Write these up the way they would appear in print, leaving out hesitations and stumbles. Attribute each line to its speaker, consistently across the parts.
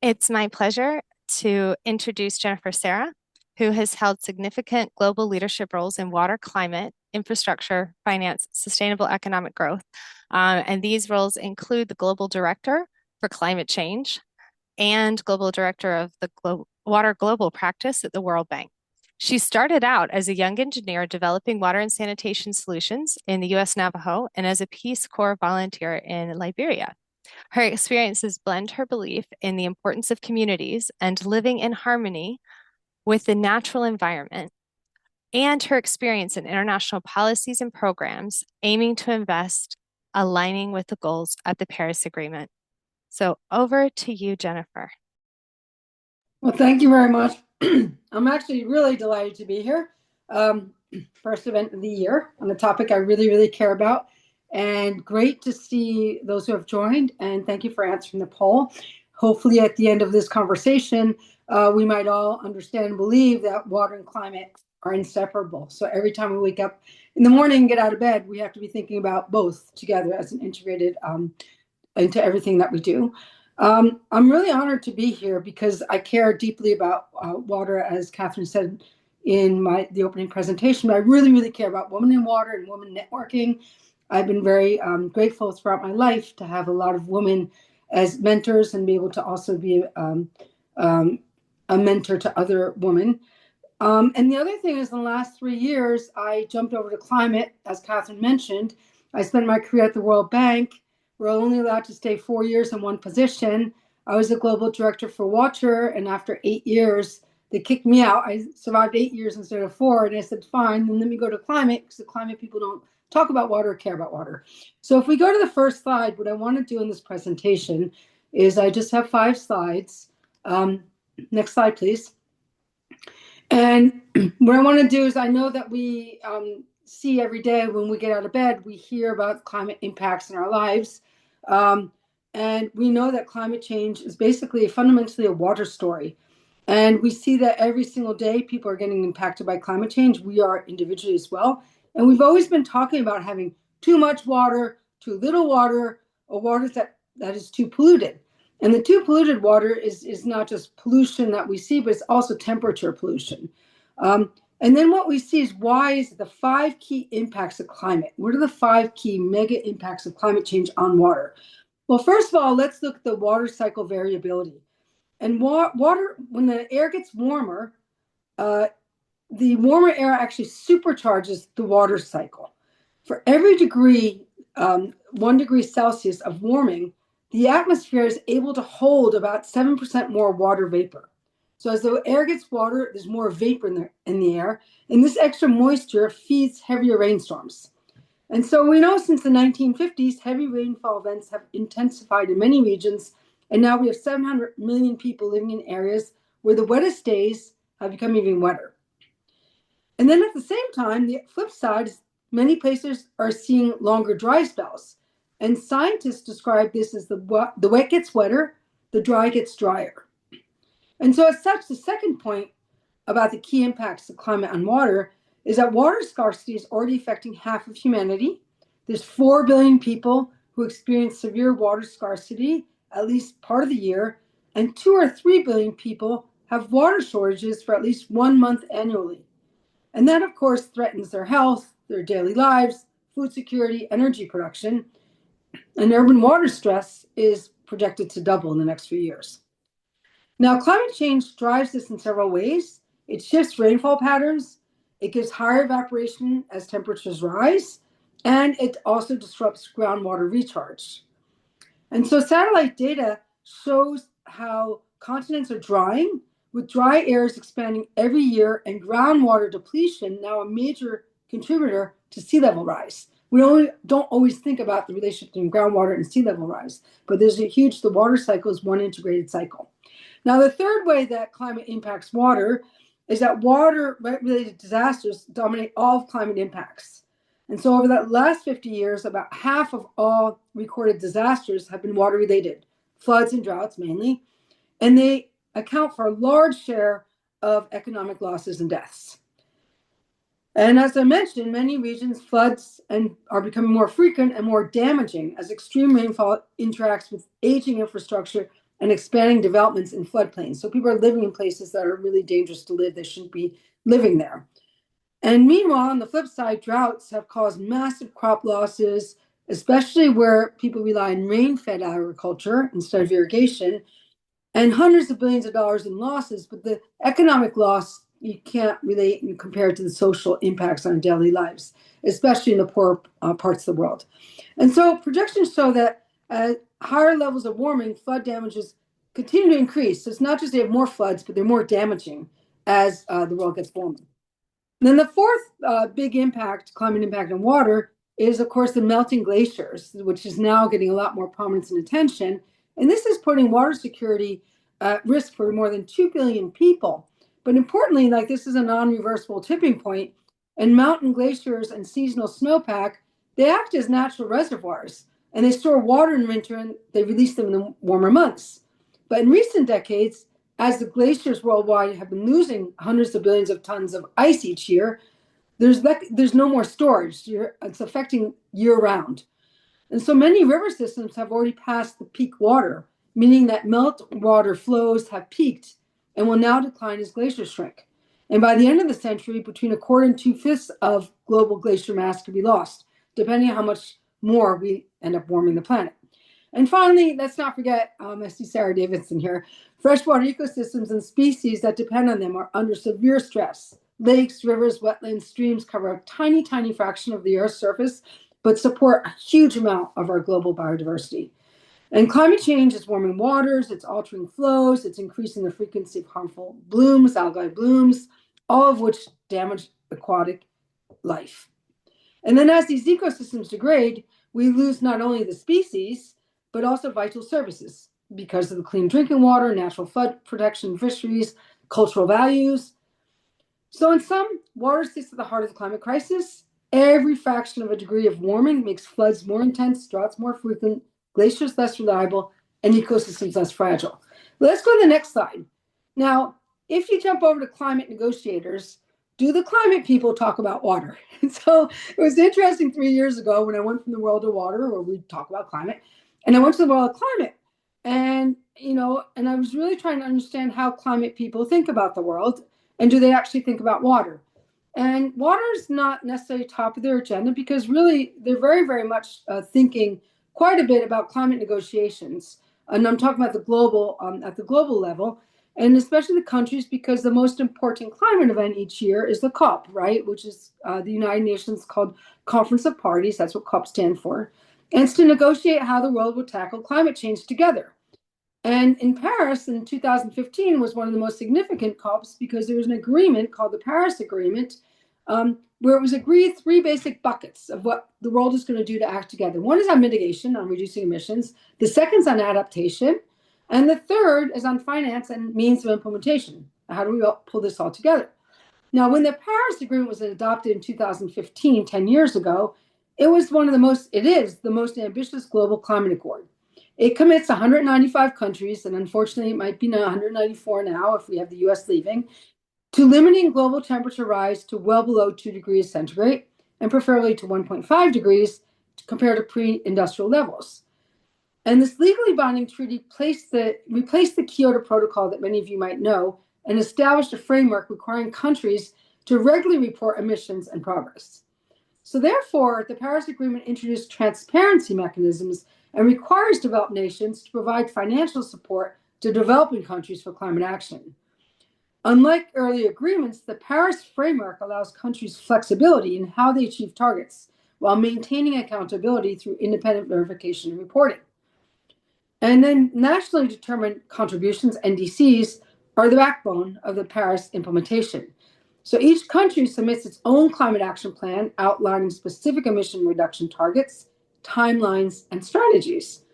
Speaker 1: It's my pleasure to introduce Jennifer Serra, who has held significant global leadership roles in water, climate, infrastructure, finance, sustainable economic growth. And these roles include the Global Director for Climate Change and Global Director of the Water Global Practice at the World Bank. She started out as a young engineer developing water and sanitation solutions in the US Navajo and as a Peace Corps volunteer in Liberia. Her experiences blend her belief in the importance of communities and living in harmony with the natural environment and her experience in international policies and programs aiming to invest aligning with the goals of the Paris Agreement. So over to you, Jennifer.
Speaker 2: Well, thank you very much. I'm actually really delighted to be here. Um, First event of the year on a topic I really, really care about. And great to see those who have joined. And thank you for answering the poll. Hopefully, at the end of this conversation, we might all understand and believe that water and climate are inseparable. So every time we wake up in the morning and get out of bed, we have to be thinking about both together as an integrated into everything that we do. I'm really honored to be here because I care deeply about water, as Catherine said in the opening presentation. But I really, really care about women in water and women networking. I've been very grateful throughout my life to have a lot of women as mentors and be able to also be um, a mentor to other women. And the other thing is, in the last 3 years, I jumped over to climate, as Catherine mentioned. I spent my career at the World Bank. We're only allowed to stay 4 years in one position. I was a global director for water, and after 8 years, they kicked me out. I survived 8 years instead of four, and I said, fine, then let me go to climate, because the climate people don't talk about water or care about water. So if we go to the first slide, what I want to do in this presentation is I just have 5 slides. Next slide, please. And what I want to do is, I know that we see every day when we get out of bed, we hear about climate impacts in our lives. Um, and we know that climate change is basically fundamentally a water story. And we see that every single day people are getting impacted by climate change. We are individually as well. And we've always been talking about having too much water, too little water, or water that is too polluted. And the too polluted water is not just pollution that we see, but it's also temperature pollution. And then what we see is, why is the 5 key impacts of climate? What are the 5 key mega impacts of climate change on water? Well, first of all, let's look at the water cycle variability. And water, when the air gets warmer, uh, the warmer air actually supercharges the water cycle. For every degree, 1 degree Celsius of warming, the atmosphere is able to hold about 7% more water vapor. So as the air gets water, there's more vapor in the air, and this extra moisture feeds heavier rainstorms. And so we know since the 1950s, heavy rainfall events have intensified in many regions, and now we have 700 million people living in areas where the wettest days have become even wetter. And then at the same time, the flip side is, many places are seeing longer dry spells. And scientists describe this as the wet gets wetter, the dry gets drier. And so, as such, the second point about the key impacts of climate on water is that water scarcity is already affecting half of humanity. There's 4 billion people who experience severe water scarcity at least part of the year, and 2 or 3 billion people have water shortages for at least 1 month annually. And that, of course, threatens their health, their daily lives, food security, energy production. And urban water stress is projected to double in the next few years. Now, climate change drives this in several ways. It shifts rainfall patterns, it gives higher evaporation as temperatures rise, and it also disrupts groundwater recharge. And so satellite data shows how continents are drying, with dry areas expanding every year and groundwater depletion now a major contributor to sea level rise. We don't always think about the relationship between groundwater and sea level rise, but the water cycle is one integrated cycle. Now, the third way that climate impacts water is that water-related disasters dominate all of climate impacts. And so over the last 50 years, about half of all recorded disasters have been water-related, floods and droughts mainly, and they account for a large share of economic losses and deaths. And as I mentioned, in many regions, floods are becoming more frequent and more damaging as extreme rainfall interacts with aging infrastructure and expanding developments in floodplains. So people are living in places that are really dangerous to live. They shouldn't be living there. And meanwhile, on the flip side, droughts have caused massive crop losses, especially where people rely on rain-fed agriculture instead of irrigation, and hundreds of billions of dollars in losses. But the economic loss, you can't relate and compare it to the social impacts on daily lives, especially in the poor parts of the world. And so projections show that higher levels of warming, flood damages continue to increase. So it's not just they have more floods, but they're more damaging as the world gets warmer. And then the fourth big impact, climate impact on water, is of course the melting glaciers, which is now getting a lot more prominence and attention. And this is putting water security at risk for more than 2 billion people. But importantly, like this is a non-reversible tipping point, and mountain glaciers and seasonal snowpack, they act as natural reservoirs, and they store water in winter and they release them in the warmer months. But in recent decades, as the glaciers worldwide have been losing hundreds of billions of tons of ice each year, there's no more storage. It's affecting year round. And so many river systems have already passed the peak water, meaning that meltwater flows have peaked and will now decline as glaciers shrink. And by the end of the century, between a quarter and 2/5 of global glacier mass could be lost, depending on how much more we end up warming the planet. And finally, let's not forget, I see Sarah Davidson here, freshwater ecosystems and species that depend on them are under severe stress. Lakes, rivers, wetlands, streams cover a tiny, tiny fraction of the Earth's surface, but support a huge amount of our global biodiversity. And climate change is warming waters, it's altering flows, it's increasing the frequency of harmful blooms, algae blooms, all of which damage aquatic life. And then as these ecosystems degrade, we lose not only the species, but also vital services because of the clean drinking water, natural flood protection, fisheries, cultural values. So in sum, water sits at the heart of the climate crisis. Every fraction of a degree of warming makes floods more intense, droughts more frequent, glaciers less reliable, and ecosystems less fragile. Let's go to the next slide. Now, if you jump over to climate negotiators, do the climate people talk about water? And so it was interesting 3 years ago when I went from the world of water, where we talk about climate, and I went to the world of climate. And, and I was really trying to understand how climate people think about the world, and do they actually think about water? And water is not necessarily top of their agenda because really they're very, very much thinking quite a bit about climate negotiations. And I'm talking about the global, at the global level, and especially the countries, because the most important climate event each year is the COP, right? Which is the United Nations called Conference of Parties. That's what COP stand for. And it's to negotiate how the world will tackle climate change together. And in Paris in 2015 was one of the most significant COPs because there was an agreement called the Paris Agreement, where it was agreed 3 basic buckets of what the world is going to do to act together. One is on mitigation, on reducing emissions. The second is on adaptation. And the third is on finance and means of implementation. How do we pull this all together? Now, when the Paris Agreement was adopted in 2015, 10 years ago, it is the most ambitious global climate accord. It commits 195 countries, and unfortunately it might be 194 now if we have the US leaving, to limiting global temperature rise to well below 2 degrees centigrade, and preferably to 1.5 degrees compared to pre-industrial levels. And this legally binding treaty replaced the Kyoto Protocol that many of you might know and established a framework requiring countries to regularly report emissions and progress. So therefore, the Paris Agreement introduced transparency mechanisms and requires developed nations to provide financial support to developing countries for climate action. Unlike earlier agreements, the Paris framework allows countries flexibility in how they achieve targets while maintaining accountability through independent verification and reporting. And then nationally determined contributions, NDCs, are the backbone of the Paris implementation. So each country submits its own climate action plan outlining specific emission reduction targets, timelines, and strategies.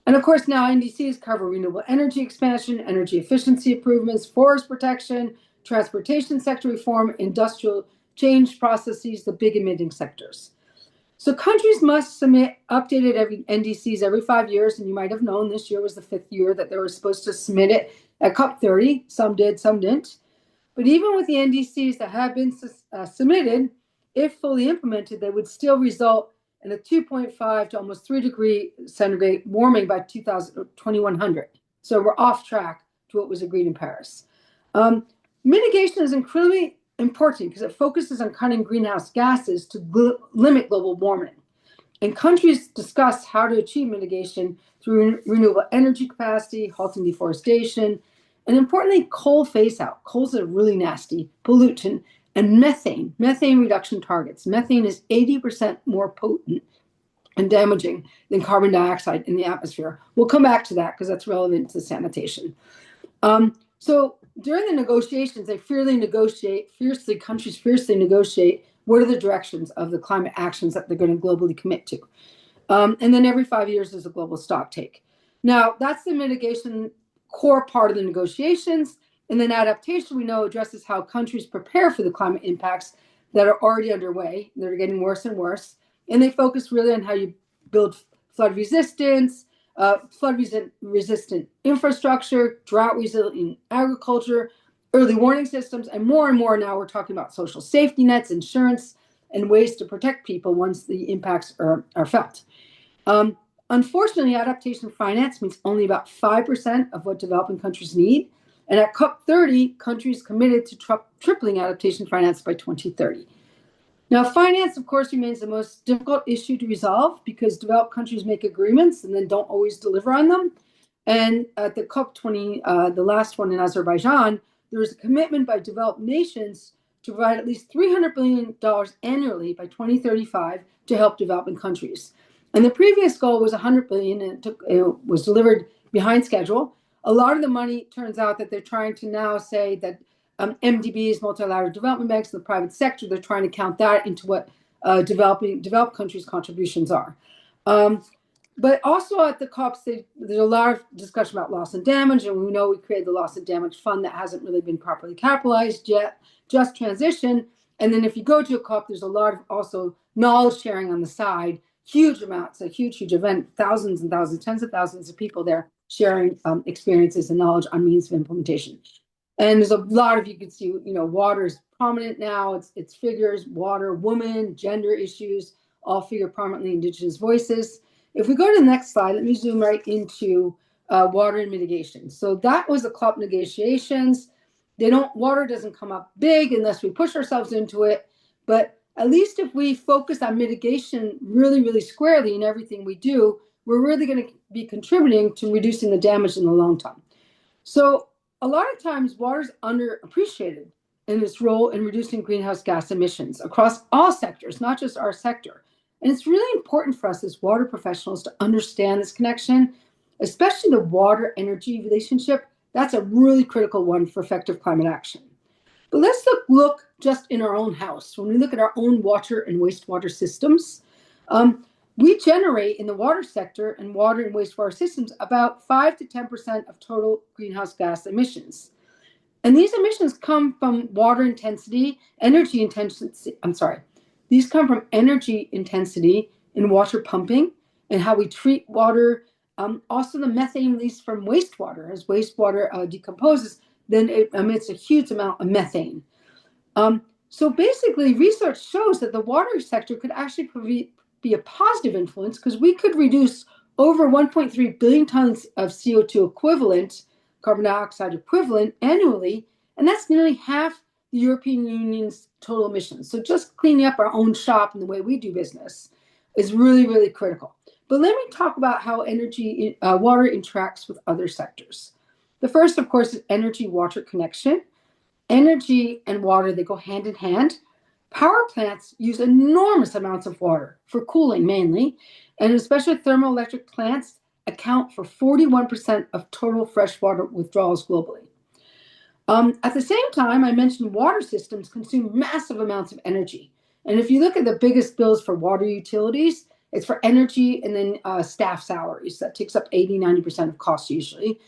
Speaker 2: And of course, now NDCs cover renewable energy expansion, energy efficiency improvements, forest protection, transportation sector reform, industrial change processes, the big emitting sectors. So countries must submit updated NDCs every 5 years, and you might have known this year was the 5th year that they were supposed to submit it at COP30. Some did, some didn't. But even with the NDCs that have been submitted, if fully implemented, they would still result in a 2.5 to almost 3 degree centigrade warming by 2100. So we're off track to what was agreed in Paris. Mitigation is incredibly important because it focuses on cutting greenhouse gases to limit global warming. And countries discuss how to achieve mitigation through renewable energy capacity, halting deforestation, and importantly, coal phase out. Coal's a really nasty pollutant, and methane reduction targets. Methane is 80% more potent and damaging than carbon dioxide in the atmosphere. We'll come back to that because that's relevant to sanitation. So during the negotiations, they countries fiercely negotiate what are the directions of the climate actions that they're going to globally commit to. And then every 5 years, there's a global stock take. Now, that's the mitigation core part of the negotiations. And then adaptation, we know, addresses how countries prepare for the climate impacts that are already underway. They're getting worse and worse. And they focus really on how you build flood resistance, flood-resistant infrastructure, drought-resilient agriculture, early warning systems, and more now we're talking about social safety nets, insurance, and ways to protect people once the impacts are felt. Unfortunately, adaptation finance means only about 5% of what developing countries need. And at COP30, countries committed to tripling adaptation finance by 2030. Now, finance, of course, remains the most difficult issue to resolve because developed countries make agreements and then don't always deliver on them. And at the COP20, the last one in Azerbaijan, there was a commitment by developed nations to provide at least $300 billion annually by 2035 to help developing countries. And the previous goal was $100 billion, and it was delivered behind schedule. A lot of the money turns out that they're trying to now say that MDBs, multilateral development banks, in the private sector, they're trying to count that into what developed countries' contributions are. But also at the COPs, there's a lot of discussion about loss and damage, and we know we created the loss and damage fund that hasn't really been properly capitalized yet, just transition. And then if you go to a COP, there's a lot of also knowledge sharing on the side, huge amounts, a huge event, thousands and thousands, tens of thousands of people there sharing experiences and knowledge on means of implementation. And there's a lot of, you can see, water is prominent now. It's figures, water, women, gender issues, all figure prominently, indigenous voices. If we go to the next slide, let me zoom right into water and mitigation. So that was the COP negotiations. Water doesn't come up big unless we push ourselves into it. But at least if we focus on mitigation really, really squarely in everything we do, we're really going to be contributing to reducing the damage in the long term. So a lot of times water is underappreciated in its role in reducing greenhouse gas emissions across all sectors, not just our sector. And it's really important for us as water professionals to understand this connection, especially the water-energy relationship. That's a really critical one for effective climate action. But let's look just in our own house. When we look at our own water and wastewater systems, we generate in the water sector and water and wastewater systems about 5 to 10% of total greenhouse gas emissions. And these emissions come from energy intensity. These come from energy intensity in water pumping and how we treat water. Also, the methane released from wastewater. As wastewater decomposes, then it emits a huge amount of methane. So basically, research shows that the water sector could actually be a positive influence because we could reduce over 1.3 billion tons of CO2 equivalent, carbon dioxide equivalent annually, and that's nearly half the European Union's total emissions. So just cleaning up our own shop and the way we do business is really, really critical. But let me talk about how water interacts with other sectors. The first, of course, is energy-water connection. Energy and water, they go hand in hand. Power plants use enormous amounts of water for cooling mainly, and especially thermoelectric plants account for 41% of total freshwater withdrawals globally. At the same time, I mentioned water systems consume massive amounts of energy. And if you look at the biggest bills for water utilities, it's for energy and then staff salaries. That takes up 80-90% of costs usually.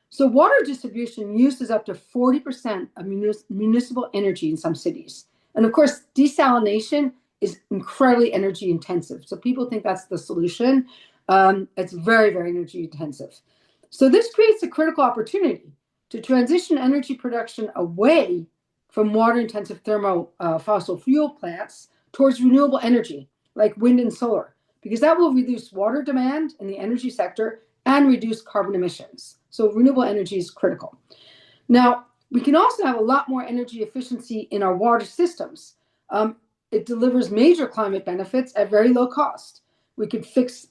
Speaker 2: So water distribution uses up to 40% of municipal energy in some cities. And of course, desalination is incredibly energy intensive. So people think that's the solution. It's very, very energy intensive. So this creates a critical opportunity to transition energy production away from water intensive fossil fuel plants towards renewable energy like wind and solar, because that will reduce water demand in the energy sector and reduce carbon emissions. So renewable energy is critical. Now, we can also have a lot more energy efficiency in our water systems. It delivers major climate benefits at very low cost. We could fix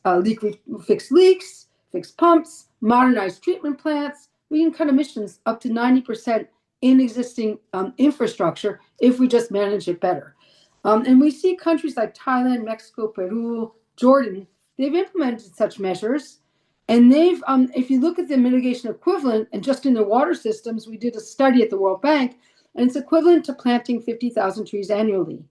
Speaker 2: leaks, fix pumps, modernize treatment plants. We can cut emissions up to 90% in existing infrastructure if we just manage it better. And we see countries like Thailand, Mexico, Peru, Jordan, they've implemented such measures. And if you look at the mitigation equivalent, and just in the water systems, we did a study at the World Bank, and it's equivalent to planting 50,000 trees annually.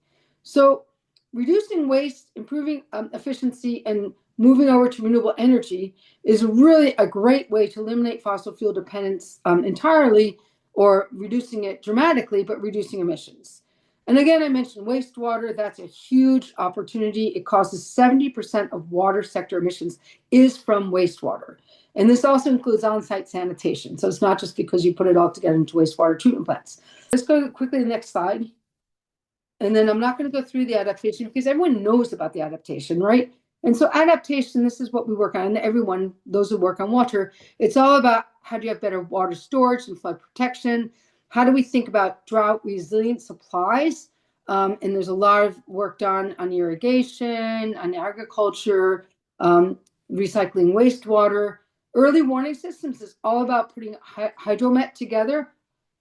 Speaker 2: So reducing waste, improving efficiency, and moving over to renewable energy is really a great way to eliminate fossil fuel dependence entirely, or reducing it dramatically, but reducing emissions. And again, I mentioned wastewater. That's a huge opportunity. It causes 70% of water sector emissions is from wastewater. And this also includes on-site sanitation. So it's not just because you put it all together into wastewater treatment plants. Let's go quickly to the next slide. And then I'm not going to go through the adaptation because everyone knows about the adaptation, right? And so adaptation, this is what we work on. Everyone, those who work on water, it's all about how do you have better water storage and flood protection? How do we think about drought resilient supplies? And there's a lot of work done on irrigation, on agriculture, recycling wastewater. Early warning systems is all about putting hydromet together,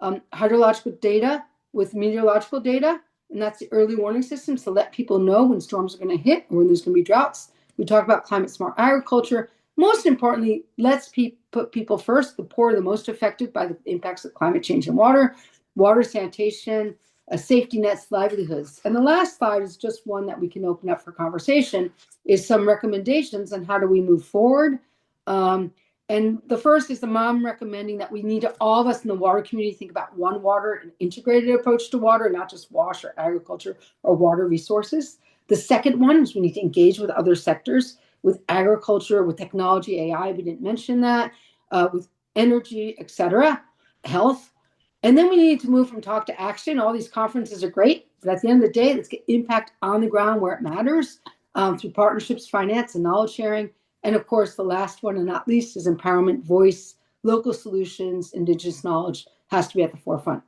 Speaker 2: hydrological data with meteorological data. And that's the early warning systems to let people know when storms are going to hit or when there's going to be droughts. We talk about climate smart agriculture. Most importantly, let's put people first, the poor, the most affected by the impacts of climate change and water sanitation, safety nets, livelihoods. And the last slide is just one that we can open up for conversation, is some recommendations on how do we move forward. And the first is the mom recommending that we need to, all of us in the water community, think about one water, an integrated approach to water, not just wash or agriculture or water resources. The second one is we need to engage with other sectors, with agriculture, with technology, AI, we didn't mention that, with energy, et cetera, health. And then we need to move from talk to action. All these conferences are great, but at the end of the day, let's get impact on the ground where it matters, through partnerships, finance, and knowledge sharing. And of course, the last one and not least is empowerment, voice, local solutions, indigenous knowledge has to be at the forefront.